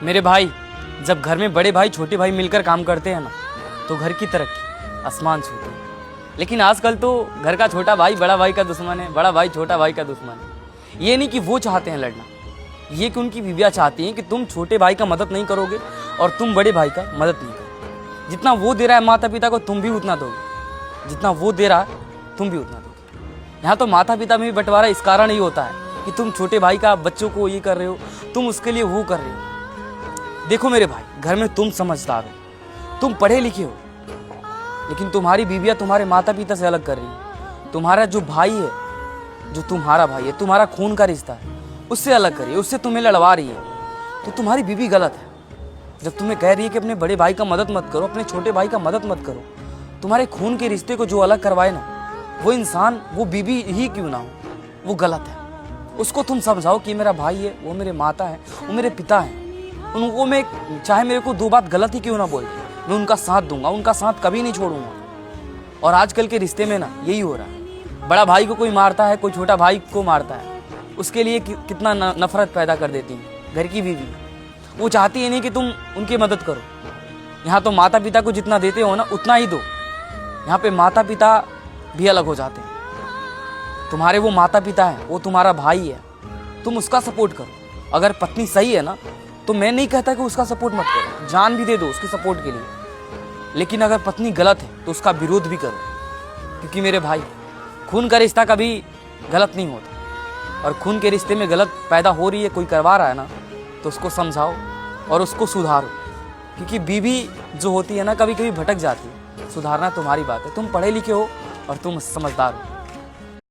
मेरे भाई, जब घर में बड़े भाई छोटे भाई मिलकर काम करते हैं ना, तो घर की तरक्की आसमान छूती है। लेकिन आजकल तो घर का छोटा भाई बड़ा भाई का दुश्मन है, बड़ा भाई छोटा भाई का दुश्मन है। ये नहीं कि वो चाहते हैं लड़ना, ये कि उनकी बीवियाँ चाहती हैं कि तुम छोटे भाई का मदद नहीं करोगे और तुम बड़े भाई का मदद नहीं करोगे। जितना वो दे रहा है माता पिता को, तुम भी उतना दोगे। जितना वो दे रहा है, तुम भी उतना दोगे। यहाँ तो माता पिता में भी बंटवारा इस कारण ही होता है कि तुम छोटे भाई का बच्चों को ये कर रहे हो, तुम उसके लिए वो कर रहे हो। देखो मेरे भाई, घर में तुम समझदार हो, तुम पढ़े लिखे हो, लेकिन तुम्हारी बीवियाँ तुम्हारे माता पिता से अलग कर रही है। तुम्हारा जो भाई है, जो तुम्हारा भाई है, तुम्हारा खून का रिश्ता है, उससे अलग करिए, उससे तुम्हें लड़वा रही है। तो तुम्हारी बीवी गलत है जब तुम्हें कह रही है कि अपने बड़े भाई का मदद मत करो, अपने छोटे भाई का मदद मत करो। तुम्हारे खून के रिश्ते को जो अलग करवाए ना, वो इंसान, वो बीवी ही क्यों ना हो, वो गलत है। उसको तुम समझाओ कि मेरा भाई है, वो मेरे माता है, वो मेरे पिता हैं। उनको मैं चाहे मेरे को दो बात गलत ही क्यों ना बोल, मैं उनका साथ दूंगा, उनका साथ कभी नहीं छोड़ूंगा। और आजकल के रिश्ते में ना यही हो रहा है, बड़ा भाई को कोई मारता है, कोई छोटा भाई को मारता है, उसके लिए कितना नफरत पैदा कर देती है घर की बीवी। वो चाहती है नहीं कि तुम उनकी मदद करो। यहाँ तो माता पिता को जितना देते हो ना, उतना ही दो। यहाँ पे माता पिता भी अलग हो जाते हैं। तुम्हारे वो माता पिता है, वो तुम्हारा भाई है, तुम उसका सपोर्ट करो। अगर पत्नी सही है ना, तो मैं नहीं कहता कि उसका सपोर्ट मत करो, जान भी दे दो उसके सपोर्ट के लिए। लेकिन अगर पत्नी गलत है तो उसका विरोध भी करो, क्योंकि मेरे भाई, खून का रिश्ता कभी गलत नहीं होता। और खून के रिश्ते में गलत पैदा हो रही है, कोई करवा रहा है ना, तो उसको समझाओ और उसको सुधारो। क्योंकि बीवी जो होती है ना, कभी कभी भटक जाती है। सुधारना तुम्हारी बात है, तुम पढ़े लिखे हो और तुम समझदार हो।